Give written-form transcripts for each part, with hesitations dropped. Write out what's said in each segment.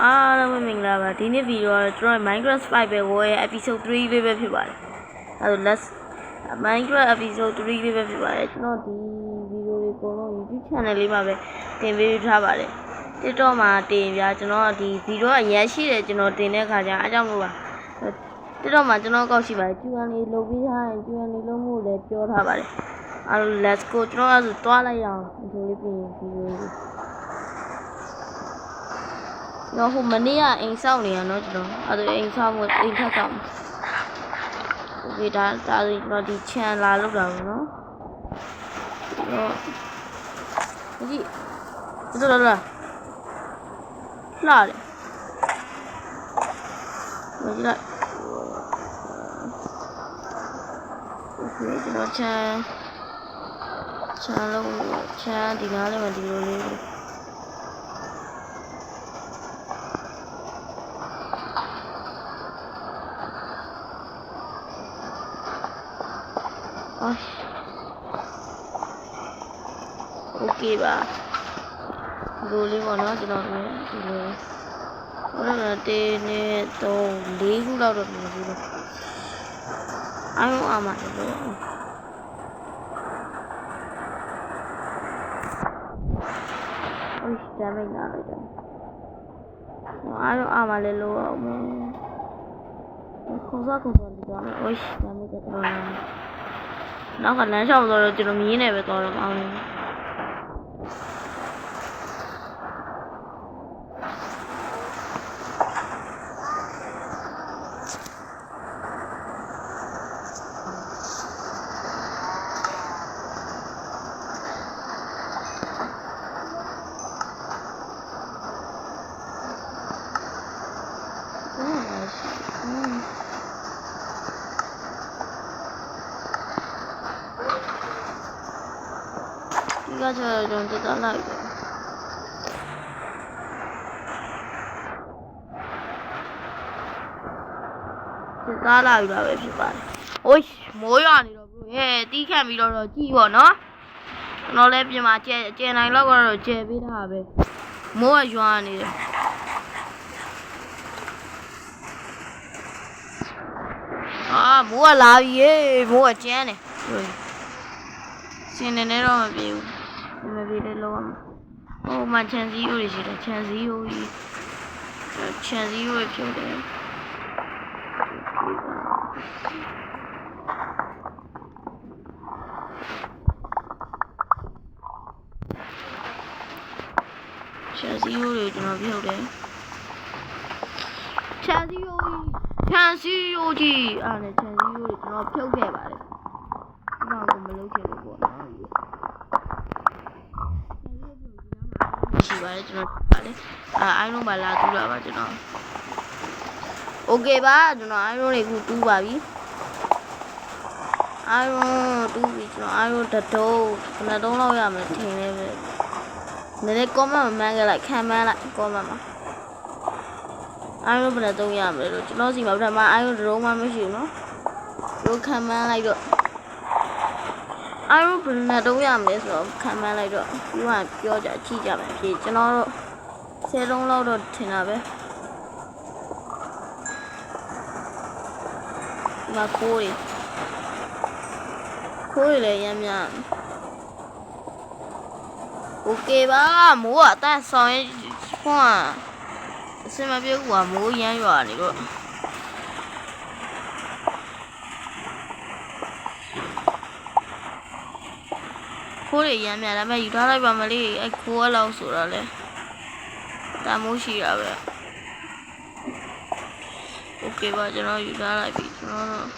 အားလုံးမင်္ဂလာပါဒီနေ့ဗီဒီယိုကတော့ကျွန်တော် Minecraft Survival World ရဲ့ episode 3လေးပဲဖြစ်ပါတယ်အဲဒါ let's Minecraft episode 3လေးပဲဖြစ်ပါတယ်ကျွန်တော်ဒီဗီဒီယိုလေးအကုန်လုံး YouTube channel လေးမှာပဲတင်ပေးထားပါတယ် TikTok မှာတင်ပြကျွန်တော်ဒီဗီဒီယိုအရင်ရှိတယ်ကျွန်တော်တင်တဲ့ခါကျအားကြောင့်လို့ပါ TikTok မှာကျွန်တော်ကောက်ရှိပါတယ် Q&A လုပ်ပြီးထားရင် Q&A လုပ်မှုလည်းပြောထားပါတယ်အဲဒါ let's go ကျွန်တော်ဆိုတွားလိုက်အောင်ဒီလိုလေးပြင်ဗီဒီယိုလေးနော်ဟိုမနေ့ကအိမ်ဆောက်နေရနော်ကျွန်တော်အဲ့ဒါအိမ်ဆောက်မှုအိမ်ထပ်ဆောက်โอเคဒါဆိုကျွန်တော်ဒီ channel လာလုပ်တာပေါ့နော်ဒီတော်တော်လာလာတယ်မကြည့်လိုက်โอเคကျွန်တော် channel လုံး channel ဒီနားလေးမှာဒီလိုလေးโอเคပါဒီလိုလေးပေါ့နော်ကျွန်တော်လည်းဒီလိုဟိုတော့တေးနေတော့၄ခုလောက်တော့ပြင်ပြီးတော့အားလုံးအားမတယ်လို့အိုးဒါမိတ်လာလိုက်တယ်အားလုံးအားမလဲလို့အောင်မယ်ခေါ်စားဒီတော့အိုးဒါမိတ်ကတော့နောက်ကလမ်းလျှောက်တော့ကျွန်တော်မြင်းနေပဲသွားတော့အောင်ဒီကကျတော့တက်တက်လိုက်တယ်တက်တက်လိုက်တာပဲဖြစ်ပါတယ်။အိုးမိုးရွာနေတော့ဘရိုရဲ့တီးခတ်ပြီးတော့ကြည့်ပေါ့နော်။ကျွန်တော်လည်းပြင်မှာကျဲနိုင်တော့ကတော့ကျဲပေးတာပဲ။မိုးကရွာနေတယ်။မိုးကလာပြီရေမိုးကကျန်းတယ်။စင်းနေတော့မပြေဘူး။မပြေတဲ့လောကမှာဟိုမှာခြံစည်းရိုးတွေရှိတယ်ခြံစည်းရိုးကြီးခြံစည်းရိုးဖြုတ်တယ်ခြံစည်းရိုးတွေကျွန်တော်ဖြုတ်တယ်ခြံစည်းရိုးကြီးအားနဲ့ခြံစည်းရိုးတွေကျွန်တော်ဖြုတ်ခဲ့ပါတယ်ဒီကောင်ကမလုပ်ခဲ့လို့ပေါ့နော်ရှိပါတယ်ကျွန်တော်ပါတယ်အိုင်းလုံးပါလာတူးတာပါကျွန်တော်โอเคပါကျွန်တော်အိုင်းလုံးတွေခုတူးပါပြီအိုင်းလုံးတူးပြီကျွန်တော်အိုင်းလုံးတတုံးခဏတုံးလောက်ရမယ်ထင်နေပဲနည်းနည်း comment မှန်းခဲ့လိုက်ခံမှန်းလိုက် comment မှာအိုင်းလုံးဘယ်နဲ့တုံးရမလဲလို့ကျွန်တော်စီမှာပထမအိုင်းလုံးတတုံးမှမရှိဘူးနော်တို့ခံမှန်းလိုက်တော့အားလုံးဘယ်နဲ့တော့ရမလဲဆိုတော့ခံမှန်းလိုက်တော့ဒီကပြောကြကြည့်ကြမယ်ဖြစ်ကျွန်တော်တို့10လုံးလောက်တော့ထင်တာပဲဒီမှာခိုးတွေလည်းရမ်းများโอเคပါမိုးကအတန်းဆောင်ရင်ခွန်းအစမပြေဘူးကမိုးရမ်းရွာနေတော့ခိုးတွေရမ်းများဒါပေမဲ့ယူထားလိုက်ပါမလေးအဲ့ခိုးအလောက်ဆိုတော့လေတမိုးရှိတာပဲโอเคပါကျွန်တော်ယူထားလိုက်ပြီကျွန်တော်တို့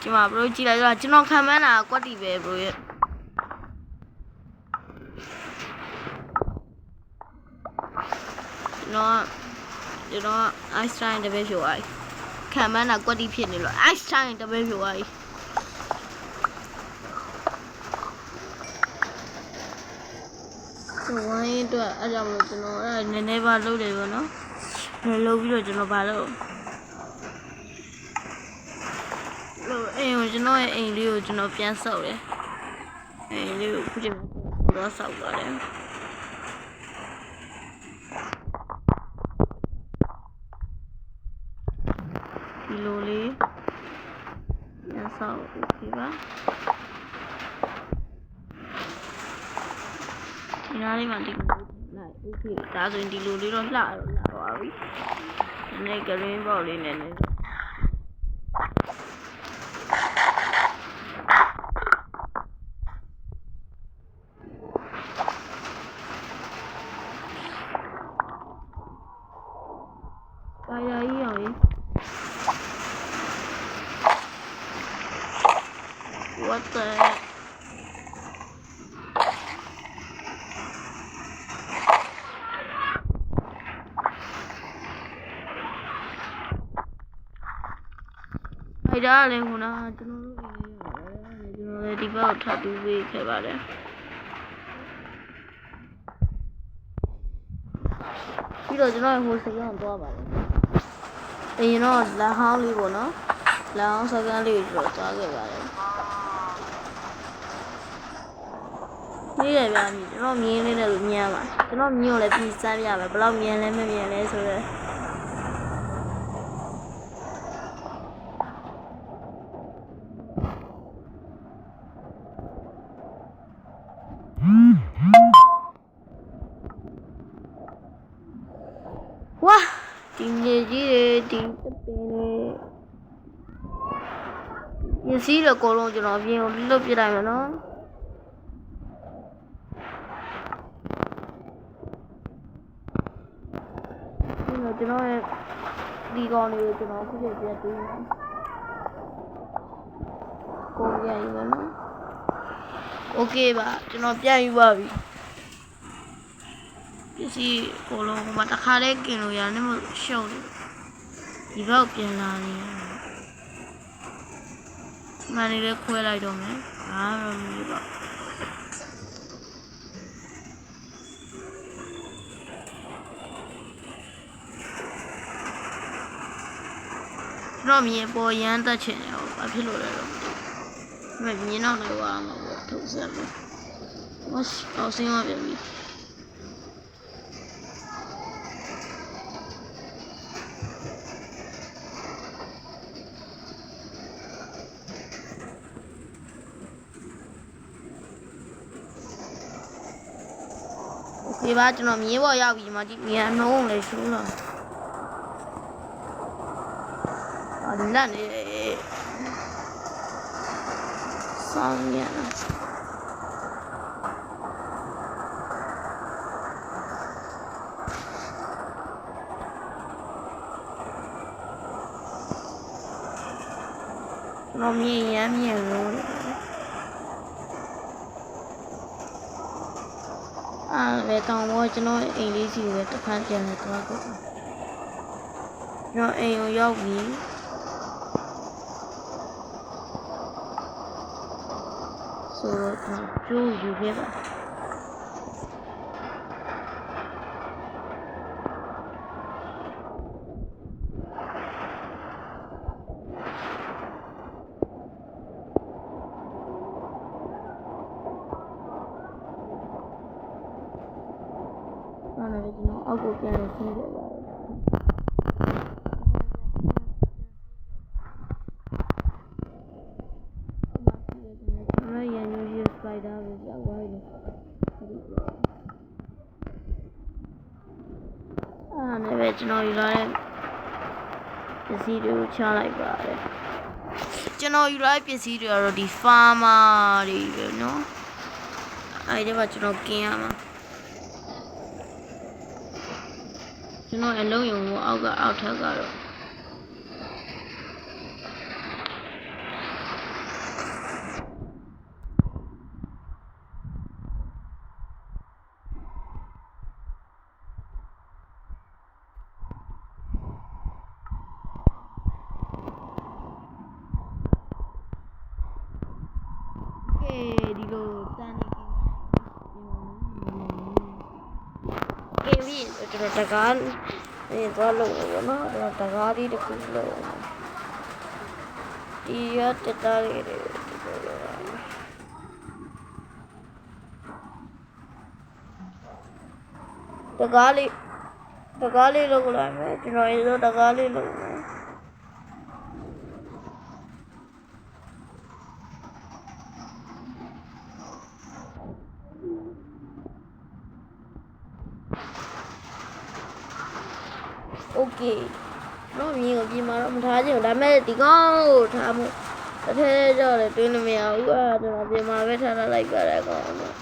ဒီမှာဘရိုကြည့်လိုက်တော့ကျွန်တော်ခံမှန်းတာကွက်တီပဲဘရိုရဲ့ကျွန်တော် Einstein တပည့်ဖြိုသွားပြီခံမှန်းတာကွက်တီဖြစ်နေလို့ Einstein တပည့်ဖြိုသွားပြီဝိုင်းအတွက်အဲ့ကြောင့်မလို့ကျွန်တော်အဲ့နည်းနည်းပါလုပ်တယ်ပေါ့နော်လုပ်ပြီးတော့ကျွန်တော်ဗာလို့အိမ်ကိုကျွန်တော်ရဲ့အိမ်လေးကိုကျွန်တော်ပြန်ဆောက်တယ်အိမ်လေးကိုခုချိန်တော့ဆောက်သွားတယ် ဆောက်ဒီပါဒီနားလေးမှာဒီလိုလိုက် okay ဒါဆိုရင်ဒီလိုလေးတော့လှသွားပြီနည်း green box လေးနဲ့နေWhat the heck? Hey darling, huna,ကျွန်တော်လည်းဒီဘက်ထပ်ပြီးပေးခဲ့ပါတယ်ပြီးတော့ကျွန်တော်ဟိုစကောင်သွားပါတယ်အရင်တော့လက်ဟောင်းလေးပေါ့နော်လက်ဟောင်းစကန်လေးကိုသွားခဲ့ပါတယ်นี่เลยဗျာကျွန်တော်မြင်းလေးနဲ့လို့မြင်ပါကျွန်တော်မြင်းကိုလည်းပြီးစမ်းပြမယ်ဘယ်လောက်မြင်လဲမမြင်လဲဆိုတော့ဝါဒီမြေကြီးတွေဒီတပင်တွေရစီးတော့အကုန်လုံးကျွန်တော်ပြင်ကိုလွတ်ပြလိုက်မယ်နော်ကျွန်တော်ရဲ့ဒီကောင်လေးကိုကျွန်တော်ခုပြပြပေးမယ်ကိုပြန်ယူမယ်နော်โอเคပါကျွန်တော်ပြန်ယူပါပြီပစ္စည်းကိုလုံးဟိုမှာတစ်ခါလေးกินလို့ရတယ်မဟုတ်ရှုံတယ်ဒီဘက်ပြန်လာနေမှန်နေလေးခွဲလိုက်တော့မယ်အားတော့မလို့ပါတော့မြေပေါ်ရမ်းတက်ချင်တယ်ဟိုဘာဖြစ်လို့လဲတော့မမြင်တော့လည်းဝါမှာပေါ့ထုတ်ဆက်လို့ဝါအောင်စင်းရပြန်ပြီဒီပါကျွန်တော်မြေပေါ်ရောက်ပြီဒီမှာဒီမြန်နှုံးလေးရှိုးလာလန့်နေစောင်းရတာကျွန်တော်မြင်ရမ်းမြင်လို့လေတောင်ပေါ်ကျွန်တော်အိမ်လေးစီကိုတစ်ခါပြန်လဲသွားတော့ကျွန်တော်အိမ်ကိုရောက်ပြီဆိုတော့ကျိုးယူခဲ့ပါအဲ့ဒါလည်းကျွန်တော်အောက်ကိုပြန်လို့ဆင်းခဲ့ပါတယ်spider ပဲကြောက်သွားတယ်အားနဲ့ပဲကျွန်တော်ယူလာတဲ့ပစ္စည်းတွေကိုချလိုက်ပါတယ်ကျွန်တော်ယူလာတဲ့ပစ္စည်းတွေကတော့ဒီ farmer တွေပဲเนาะအဲဒီမှာကျွန်တော်กินရမှာကျွန်တော်အလုံးယုံကိုအောက်ထပ်ကတော့ဒီလိုတန်းနေပြီကျွန်တော်တကားသွားလို့ပေါ့နော်ကျွန်တော်တကားလေးတစ်ခုလို့ဒီရတက်တာလေးတွေတကားလေးလုပ်လိုက်မယ်ကျွန်တော်ရေတော့တကားလေးလုပ်မယ် okay တော့မြင်ကိုပြင်မှာတော့မထားချင်ဘူးဒါပေမဲ့ဒီကောင်ကိုထားမှုတစ်ထဲကြောက်တယ်တွင်းလို့မရဘူးကျွန်တော်ပြင်မှာပဲထားလိုက်ပါတဲ့ကောင်တော့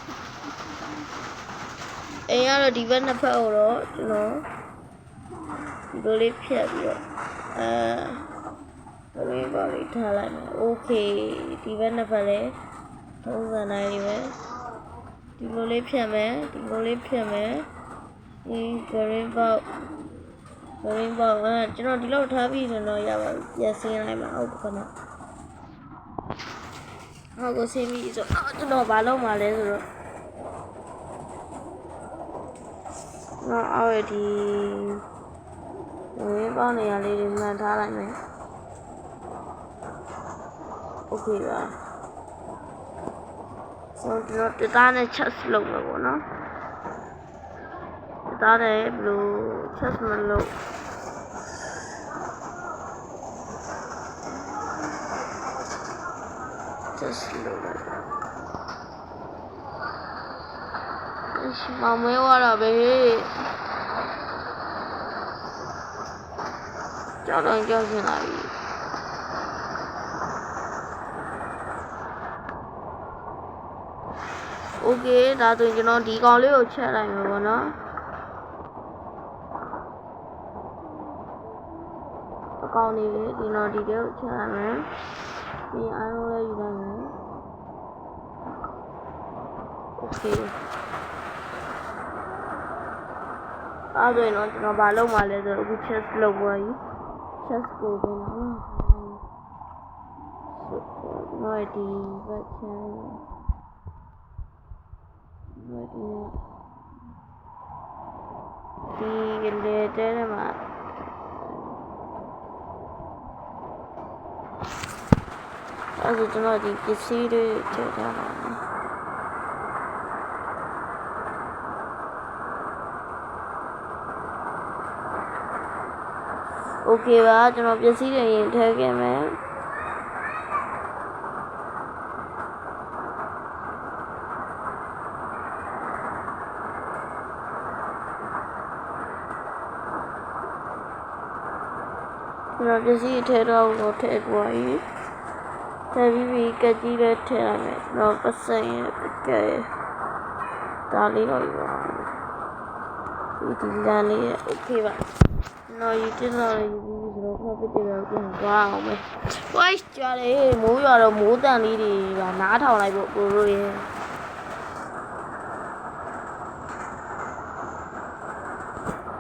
အိမ်ကတော့ဒီဘက်နှစ်ဖက်ကိုတော့ကျွန်တော်ဒီလိုလေးဖြတ်ပြီးတော့ဘယ်ပါလေးထားလိုက်မယ် okay ဒီဘက်နှစ်ဖက်လည်းသုံးစံတိုင်းလေးပဲဒီလိုလေးဖြတ်မယ်ဒီလိုလေးဖြတ်မယ်ဒီ green box ကျွန်တော်ဒီလောက်ထားပြီးတော့ရပါပြီပြန်ဆင်းလိုက်မှာဟုတ်ကဲ့ဟုတ်ကိုဆင်းပြီးဆိုကျွန်တော်ဘာလုပ်မှာလဲဆိုတော့နော်အော်ဒီပေါင်းနေရလေးတွေမှန်ထားလိုက်မယ်โอเคပါဆိုတော့တသားနဲ့ ချက်လုပ်မှာပေါ့နော်တသားနဲ့ဘယ်လိုချက်မလုပ်ချက်လုပ်လိုက်မမဲဝါတာပဲကြောက်တော့ကြောက်ရှင်လာပြီโอเคဒါဆိုရင်ကျွန်တော်ဒီကောင်လေးကိုချက်လိုက်မယ်ပေါ့နော်အကောင်လေးဒီတော့ဒီကိုချက်လိုက်မယ်ပြီးအားလုံးလည်းယူလိုက်မယ်โอเคအဲ့ဒါတော့ကျွန်တော်ဘာလုပ်မှလဲဆိုတော့အခု chest လုပ်သွားပြီ chest ကိုပြန်လာတော့ဒီဘက်ချမ်းဒီလေတဲမှာအဲ့ဒါကျွန်တော်ဒီပစ္စည်းတွေထည့်ထားပါမယ်โอเคပါကျွန်တော်ပစ္စည်းတွေရင်ထည့်ခဲ့မယ်ကျွန်တော်ပစ္စည်းထည့်တော့ကိုထည့်သွားပြီထည့်ပြီးကက်ကြီးလည်းထည့်လိုက်မယ်ကျွန်တော်ပတ်စံရဲ့ကဲဒါလေးတော့ယူပါဒီလမ်းလေးโอเคပါနော်ယူတင်တော့ယူပြီးဆိုတော့ခပ်ပစ်တယ်ပဲပြန်သွားအောင်မယ်ဝိုင်းကြွားလေမိုးရွာတော့မိုးတန်လေးတွေကနားထောင်လိုက်ဖို့ကိုတို့ရဲ့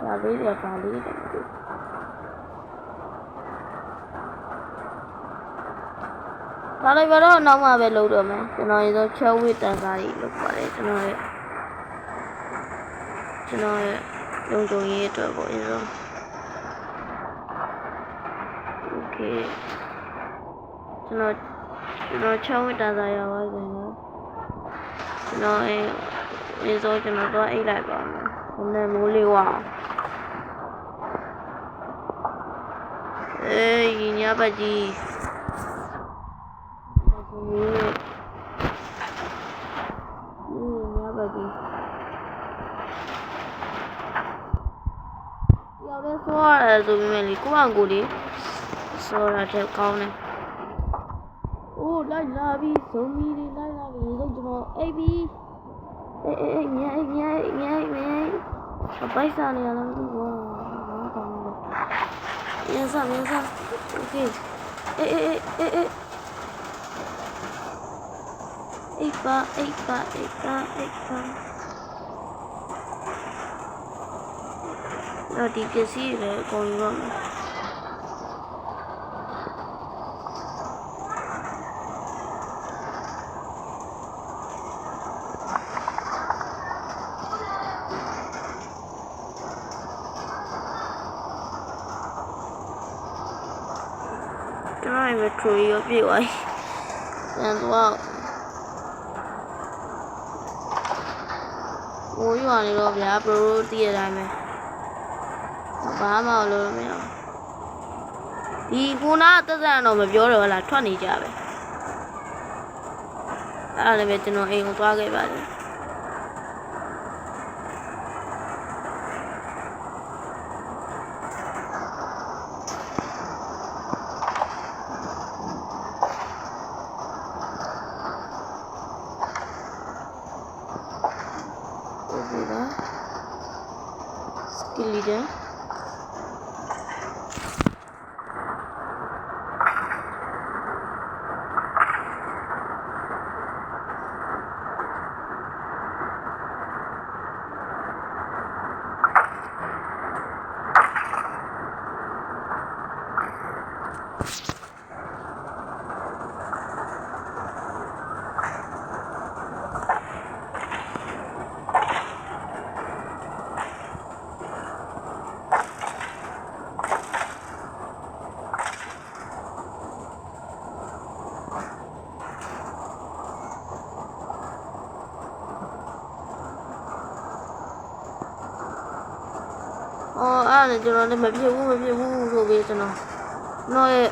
ဒါလေးတွေကပါလေးတွေဒါလိုက်ပါတော့နောက်မှပဲလုပ်တော့မယ်ကျွန်တော်ရေတော့ဖြောဝေးတန်စားကြီးလုပ်ပါတယ်ကျွန်တော်ရဲ့လုံခြုံရေးအတွက်ပေါ့ရေတော့โอเคကျွန်တော်ချောင်းဝေးတန်စားရပါစေနော်ကျွန်တော်ရေတော့ကျွန်တော်တော့အိတ်လိုက်ပါမယ်ဘယ်နဲ့မိုးလေးဝအောင်အေးညပါကြီးညပါကြီးရောက်လဲဆိုရတယ်ဆိုပေမဲ့လေကိုယ့်အကိုလေးစောရတဲ့ကောင်းတယ်အိုးလိုက်လာပြီဇုံမီတွေလိုက်လာပြီရေတော့ကျွန်တော်အိပ်ပြီအေးမြိုင်အပိုက်စားနေရလားမသိဘူးဘာကောင်းလဲရစโอเคအေးအိပ်ပါတော့ဒီပစ္စည်းတွေလည်းအကုန်ယူရမယ်ကျွန်တော်ရဲ့ metro ရောပြည့်သွားပြီပြန်သွားမိုးရွာနေတော့ဗျာပရိုတည်ရတိုင်းပဲဘာမှမလုပ်လို့မရဘူးဒီခုနသက်သက်တော့မပြောတော့လားထွက်နေကြပဲအဲ့ဒါလည်းပဲကျွန်တော်အိမ်ကိုသွားခဲ့ပါတယ် skeletonအဲ့ဒါကျွန်တော်လည်းမဖြစ်ဘူးဆိုပြီးကျွန်တော်ရဲ့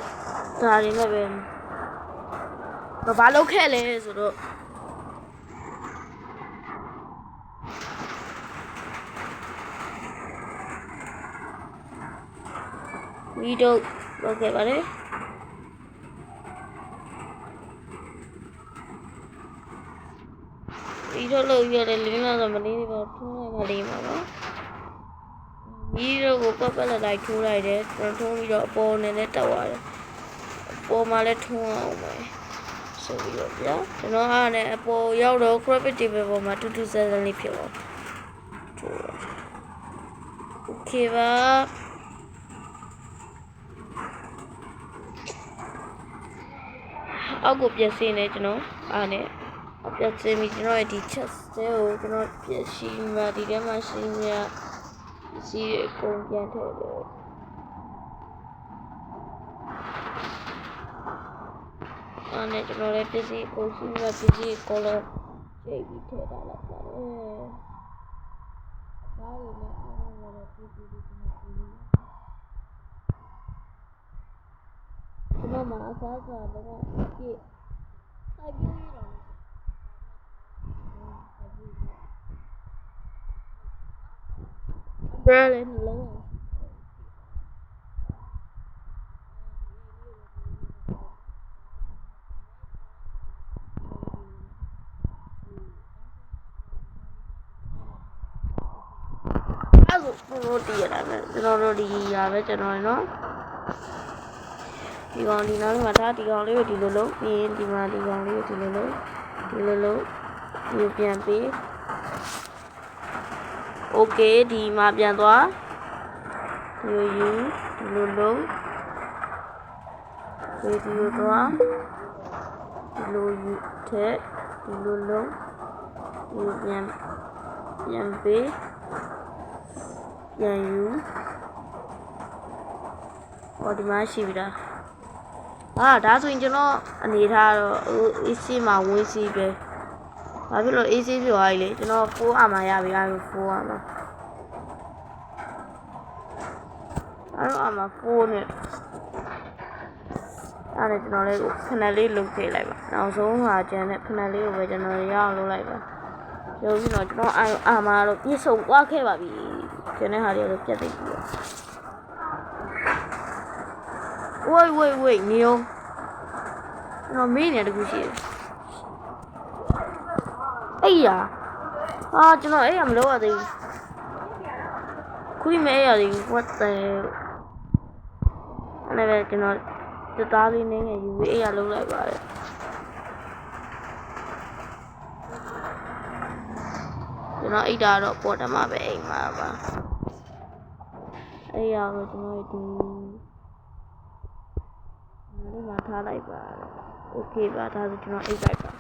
ဒါတွေနဲ့ပဲဘာလုပ်ခဲ့လဲဆိုတော့ဗီဒီယိုလုပ်ခဲ့ပါတယ်ဗီဒီယိုလုပ်ရတယ်လင်းလာတော့မလေးတွေတော့ထုံးလိုက်ပါလိမ့်မှာပါဗီဒီယိုကိုပတ်ပတ်လိုက်ထိုးလိုက်တယ်ထုံးပြီးတော့အပေါ်နဲ့လည်းတက်သွားတယ်အပေါ်မှာလည်းထုံးအောင်ပဲဆိုပြီးတော့ဗျာကျွန်တော်အားနဲ့အပေါ်ရောက်တော့ graphic table ပေါ်မှာ2277လေးဖြစ်သွားထိုးတော့ okay ပါအောက်ကိုပြည့်စင်းနေကျွန်တော်အားနဲ့ပြည့်စင်းပြီးကျွန်တော်ရဲ့ဒီ chest ကိုကျွန်တော်ပြည့်ရှိမှဒီထဲမှာရှိမြစီအကုန်ပြန်ထည့်တယ်အဲ့နဲ့ကျွန်တော်လည်းပစ္စည်းကိုရှိမှပစ္စည်းကိုလည်းချိန်ပြီးထည့်ထားလိုက်ပါတယ်ဒါတွေလည်းအားလုံးလည်းပစ္စည်းတွေကျွန်တော်ပြင်လို့ကျွန်တော်မှာအစားအစာတော့ပြည့်စိုက်ပြည့်ရတော့ဘယ်လဲနှလုံးရိုတီရတာပဲကျွန်တော်တို့ဒီရပဲကျွန်တော်နော်ဒီကောင်ဒီနောက်မှာဒါဒီကောင်လေးကိုဒီလိုလုပ်ပြီးရင်ဒီမှာဒီကောင်လေးကိုဒီလိုလုပ်ဒီပြန်ပြီးโอเคဒီမှာပြန်သွားဒီလိုလုပ်ဒီလိုသွားဒီလိုယူထက်ဒီလိုလုပ်ဒီပြန်ပြီးပြန်ယူဟောဒီမှာရှိပြီလားဒါဆိုရင်ကျွန်တော်အနေထားတော့ AC မှာဝင်းစီးပဲဘာဖြစ်လို့ AC ပြောရလဲကျွန်တော်4အမှာရပြီအဲ့လို4အမှာအဲ့တော့အမှာ4နဲ့အဲ့ဒါကျွန်တော်လေးကိုခဏလေးလုပ်ခဲ့လိုက်ပါနောက်ဆုံးဟာကျန်တဲ့ခဏလေးကိုပဲကျွန်တော်ရအောင်လုပ်လိုက်ပါရုပ်ပြီးတော့ကျွန်တော်အာမှာတော့ပြည့်စုံသွားခဲ့ပါပြီကျန်တဲ့ဟာတွေတော့ပြတ်သိပြီဝေးနေအောင်ကျွန်တော်မေးနေတကူရှိတယ်အဲ့ရကျွန်တော်အဲ့ရမလုပ်ရသေးဘူးခုဒီမဲ့အဲ့ရသေးဘူး what the အဲ့ဒါပဲကျွန်တော်တသားလေးနည်းငယ်ယူပြီးအဲ့ရလုပ်လိုက်ပါတယ်ကျွန်တော်အိတ်တာတော့ပေါ်တယ်မှာပဲအိမ်မှာပါအဲ့ရတော့ကျွန်တော်ဒီမှာထားလိုက်ပါโอเคပါဒါဆိုကျွန်တော်အိတ်လိုက်ပါ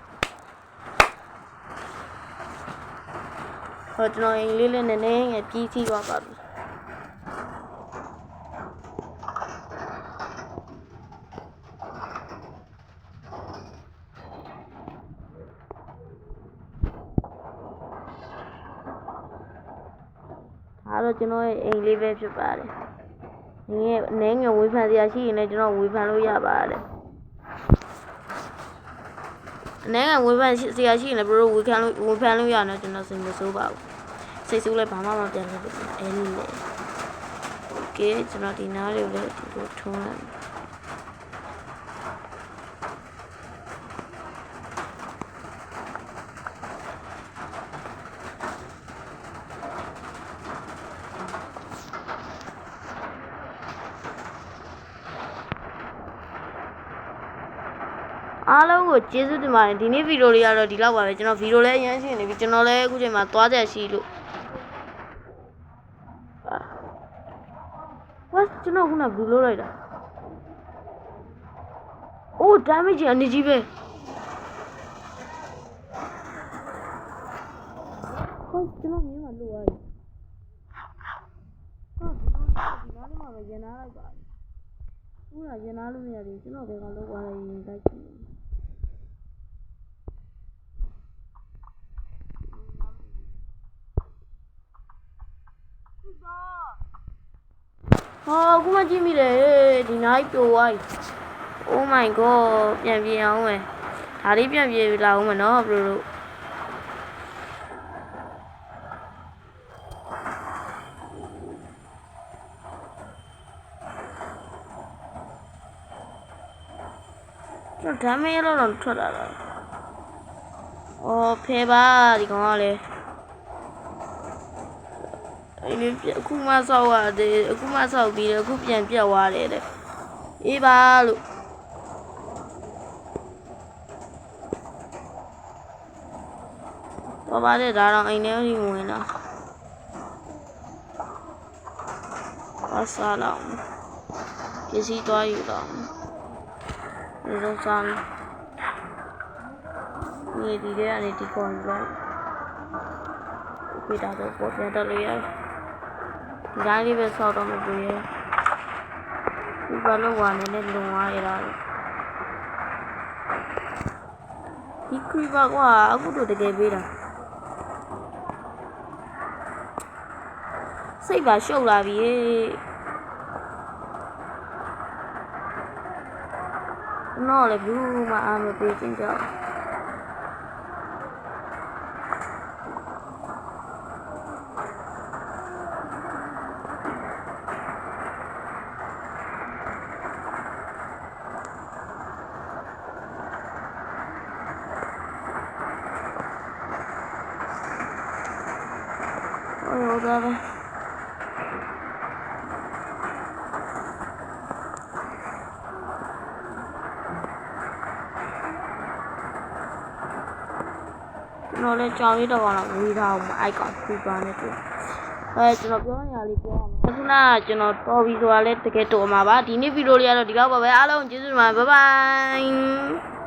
ဟောကျွန်တော်အိမ်လေးလေးနည်းနည်းငယ်ပြီးစီးသွားပါပြီဒါတော့ကျွန်တော်ရဲ့အိမ်လေးပဲဖြစ်ပါတယ်နည်းငယ်ဝေဖန်စရာရှိရင်လည်းကျွန်တော်ဝေဖန်လို့ရပါတယ်နည်းငယ်ဝေဖန်စရာရှိရင်လည်းဘရိုဝေဖန်လို့ရတယ်ကျွန်တော်စိတ်မဆိုးပါဘူးစိတ်ဆိုးလည်းဘာမှမပြန်လို့အဲ့လိုလေโอเคကျွန်တော်ဒီနားလေးကိုလည်းဒီလိုထုံးလိုက် အားလုံးကိုကျေးဇူးတင်ပါတယ်ဒီနေ့ဗီဒီယိုလေးကတော့ဒီလောက်ပါပဲကျွန်တော်ဗီဒီယိုလေးအရင်ရှင်းနေပြီကျွန်တော်လည်းအခုချိန်မှာသွားကြရှိလို့ဝတ်ကျွန်တော်ခုနဘယ်လိုလုပ်လိုက်တာအိုး damage အနေကြီးပဲဟုတ်ကျွန်တော်မြင်မှလို့သွားပြီဟာဒီနားလေးမှာပဲရန်နာလိုက်ပါဟုတ်လားရန်နာလို့မရဘူးကျွန်တော်ဘယ်ကောင်လောက်သွားလဲရင်တိုက်ကြည့်ဟောအခုမှကြည့်မိတယ်ဒီနားပြိုသွားပြီ Oh my god ပြန်ပြေးအောင်မယ်ဒါလေးပြန်ပြေးလာအောင်မယ်နော်ဘရိုတို့ကျွန်တော်ဓာမဲတော့ထွက်လာတာအော်ဖေးပါဒီကောင်ကလေအဲ့ဒီအခုမှဆောက်ရတယ်အခုမှဆောက်ပြီးတယ်အခုပြန်ပြတ်သွားတယ်တဲ့အေးပါလို့တော့ပါတဲ့ဒါတော့အိမ်ထဲကြီးဝင်လာအစားလောက်ပစ္စည်းသွားယူတော့ဒီလိုစားနေဒီထဲကနေဒီကောင်လိုက်ပြတာတော့ပေါ်ပြန်တော့လေရဒီတိုင်းလေးပဲဆောက်တော့မတွေ့ရဒီဘလောဝါနေနဲ့လုံသွားရတာဒီခရီးပါကွာအခုတို့တကယ်ပေးတာစိတ်ပါရှုပ်လာပြီနော်လေဘူးမအားမပေးချင်တော့ဟုတ်ပါဘူးကျွန်တော်လည်းကြောင်လေးတော့ကတော့ဝေးထားအောင်အိုက်ကောင်ပြပါနေတယ်ကျွန်တော်ပြောနေရလေးပြောရမယ်ခုနကကျွန်တော်တော်ပြီဆိုတာလည်းတကယ်တော်မှာပါဒီနေ့ဗီဒီယိုလေးကတော့ဒီလောက်ပါပဲအားလုံးကျေးဇူးတင်ပါတယ်ဘိုင်ဘိုင်